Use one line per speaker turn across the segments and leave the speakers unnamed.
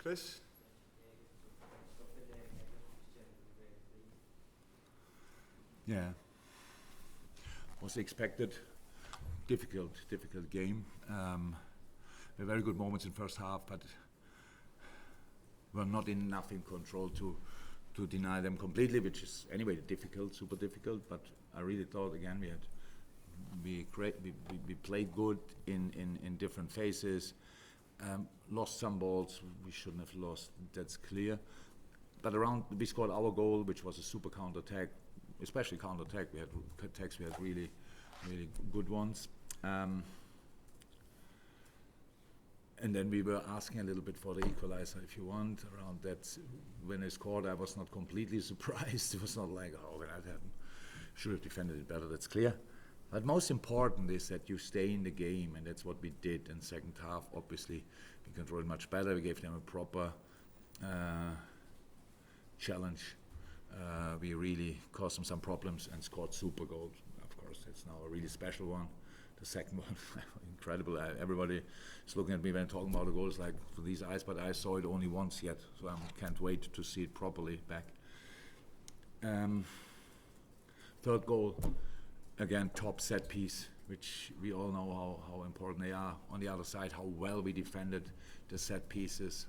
Chris?
Yeah, was expected. Difficult game. There were very good moments in first half, but were not enough in control to deny them completely, which is anyway difficult, super difficult. But I really thought again we played good in different phases. Lost some balls we shouldn't have lost. That's clear. But we scored our goal, which was a super counter attack, especially counter attack. We had attacks. We had really good ones. And then we were asking a little bit for the equalizer, if you want, around that. When they scored, I was not completely surprised. It was not like, oh, that happened. Should have defended it better, that's clear. But most important is that you stay in the game, and that's what we did in the second half. Obviously, we controlled much better. We gave them a proper challenge. We really caused them some problems and scored super goals. Of course, that's now a really special one. The second one, incredible. Everybody is looking at me when I'm talking about the goals like for these eyes, but I saw it only once yet, so I can't wait to see it properly back. Third goal, again, top set piece, which we all know how important they are. On the other side, how well we defended the set pieces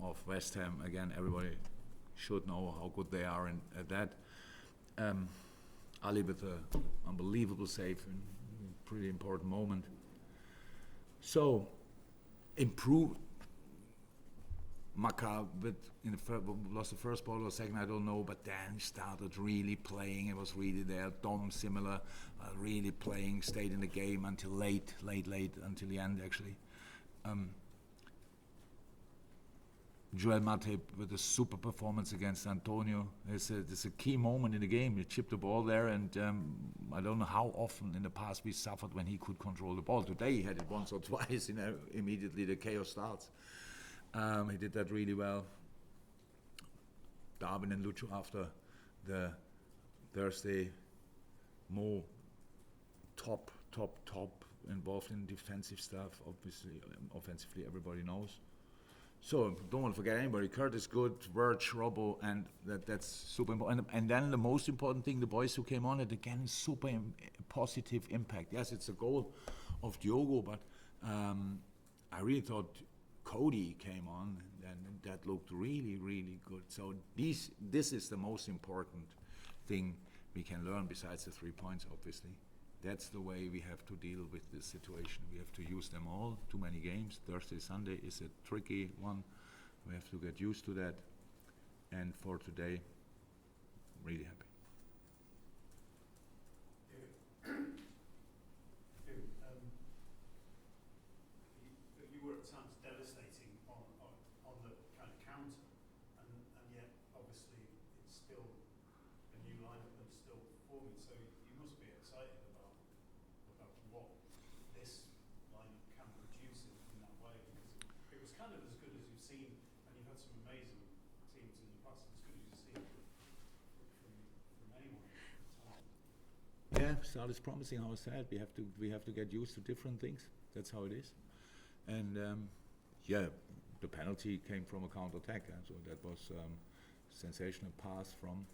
of West Ham. Again, everybody should know how good they are at that. Ali with an unbelievable save in a pretty important moment. So, improve. Maka lost the first ball or second, I don't know, but then started really playing. It was really there. Dom similar, really playing, stayed in the game until late, until the end actually. Joel Matip with a super performance against Antonio. It's a key moment in the game. He chipped the ball there, and I don't know how often in the past we suffered when he could control the ball. Today he had it once or twice, immediately the chaos starts. He did that really well. Darwin and Lucho after the Thursday, more top involved in defensive stuff. Obviously, offensively, everybody knows. So don't want to forget anybody. Kurt is good, Verge, Robbo, and that's super important. And then the most important thing, the boys who came on it again, super positive impact. Yes, it's a goal of Diogo, but I really thought Cody came on and that looked really good. So this is the most important thing we can learn besides the 3 points, obviously. That's the way we have to deal with this situation. We have to use them all. Too many games. Thursday, Sunday is a tricky one. We have to get used to that. And for today, really happy.
You were at times devastating on the kind of counter, and yet obviously it's still a new lineup and still performing. So you must be excited about what this lineup can produce in that way, because it was kind of as good as you've seen, and you've had some amazing teams in the past, as good as you've seen from anyone.
Yeah, start is promising. How I said, we have to get used to different things. That's how it is. And the penalty came from a counter attack, so that was sensational pass from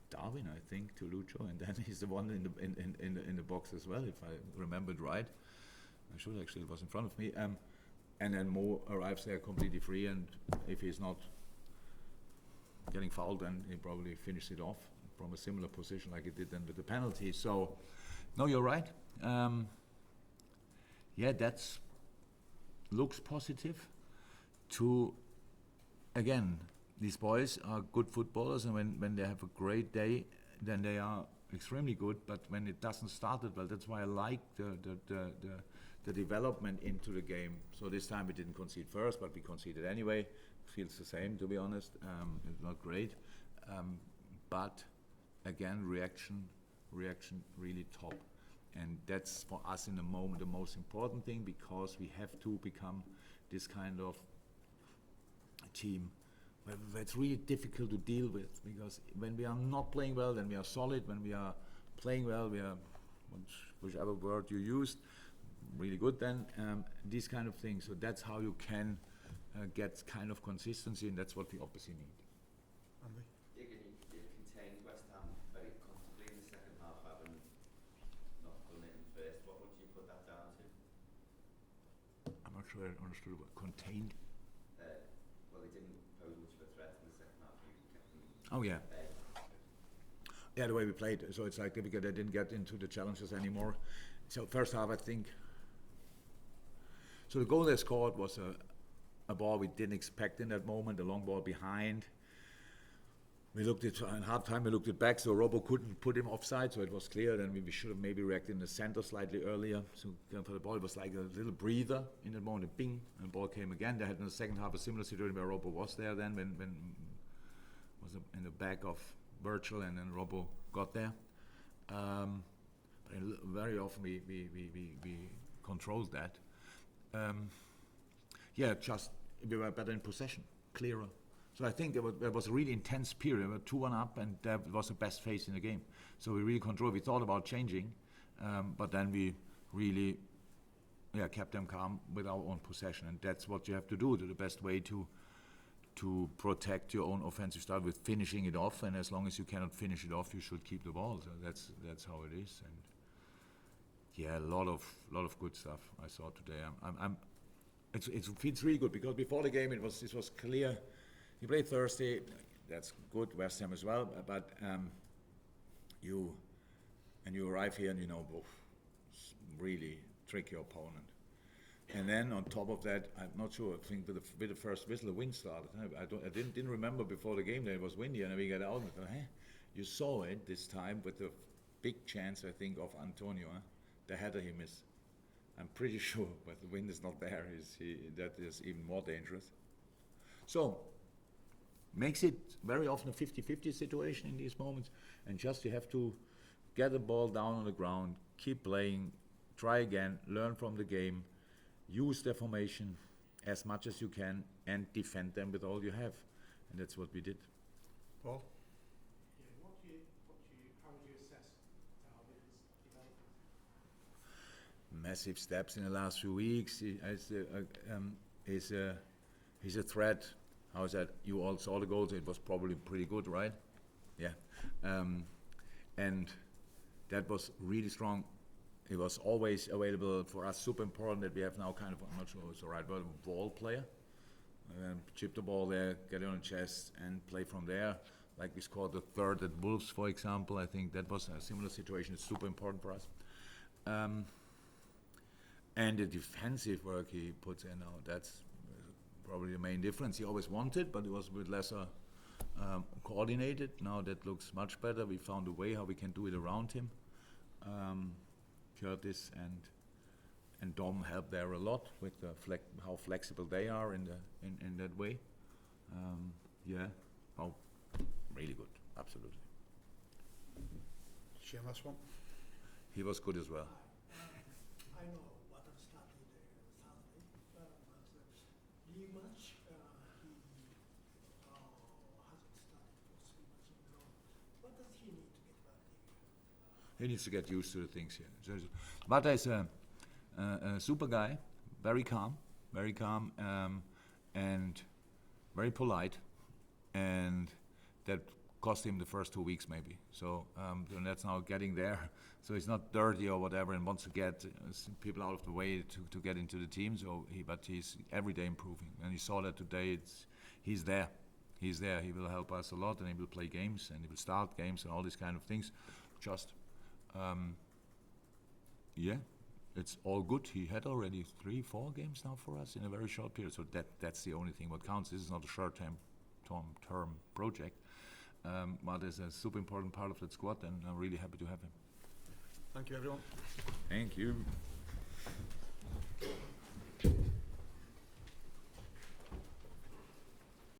Darwin, I think, to Lucho, and then he's the one in the box as well, if I remembered right. I should actually, it was in front of me. And then Mo arrives there completely free, and if he's not getting fouled, then he probably finished it off from a similar position like he did then with the penalty. So, no, you're right. That's looks positive. Again, these boys are good footballers, and when they have a great day, then they are extremely good. But when it doesn't start it well, that's why I like the development into the game. So this time we didn't concede first, but we conceded anyway. Feels the same, to be honest. It's not great, but again, reaction really top. And that's for us in the moment the most important thing, because we have to become this kind of team where it's really difficult to deal with, because when we are not playing well, then we are solid. When we are playing well, we are, whichever word you used, really good then. These kind of things. So that's how you can gets kind of consistency, and that's what we obviously need.
Andy?
You contained West Ham very comfortably in the second half, having not done it in first. What would you put that down to?
I'm not sure I understood what contained.
Well, they didn't pose much of a threat in the second half. You kept them
Oh yeah.
at bay.
Yeah, the way we played. So it's like they didn't get into the challenges anymore. So first half, I think. So the goal they scored was a ball we didn't expect in that moment, a long ball behind. We looked at in half time. We looked it back, so Robbo couldn't put him offside, so it was clear. Then we should have maybe reacted in the center slightly earlier. So for the ball, it was like a little breather in that moment. Bing, and the ball came again. They had in the second half a similar situation where Robbo was there. Then when was in the back of Virgil, and then Robbo got there. But very often we controlled that. Just we were better in possession, clearer. So I think there was a really intense period. We were 2-1 up, and that was the best phase in the game. So we really controlled. We thought about changing, but then we really kept them calm with our own possession, and that's what you have to do. The best way to protect your own offensive style with finishing it off, and as long as you cannot finish it off, you should keep the ball. So that's how it is. And a lot of good stuff I saw today. It feels really good because before the game it was clear. You play Thursday, that's good. West Ham as well, but you arrive here and you know, really tricky opponent. And then on top of that, I'm not sure. I think with the first whistle, the wind started. I didn't remember before the game that it was windy, and we got out and thought, you saw it this time with the big chance, I think, of Antonio. The header he missed. I'm pretty sure, but the wind is not there. That is even more dangerous. So, makes it very often a 50-50 situation in these moments, and just you have to get the ball down on the ground, keep playing, try again, learn from the game, use their formation as much as you can, and defend them with all you have, and that's what we did.
Paul?
Yeah, how would you assess Darwin's development?
Massive steps in the last few weeks. He's a threat. How is that? You all saw the goals. It was probably pretty good, right? Yeah. And that was really strong. It was always available for us. Super important that we have now kind of, I'm not sure it's the right word, ball player. Chip the ball there, get it on the chest, and play from there. Like we scored the third at Wolves, for example. I think that was a similar situation. It's super important for us. And the defensive work he puts in now, that's probably the main difference. He always wanted, but it was a bit lesser coordinated. Now that looks much better. We found a way how we can do it around him. Curtis and Dom help there a lot with how flexible they are in that way. Really good, absolutely.
Shane, last one.
He was good as well.
I know what started Saturday, but the match he hasn't started for 3 matches in a row. What does he need to get back there?
He needs to get used to the things here. Bata is a super guy, very calm, and very polite, and that cost him the first 2 weeks maybe. So and that's now getting there. So he's not dirty or whatever, and wants to get people out of the way to get into the team. So but he's every day improving, and you saw that today. He's there. He will help us a lot, and he will play games, and he will start games, and all these kind of things. It's all good. He had already 3-4 games now for us in a very short period. So that's the only thing what counts. This is not a short-term project, but it's a super important part of that squad, and I'm really happy to have him.
Thank you, everyone.
Thank you.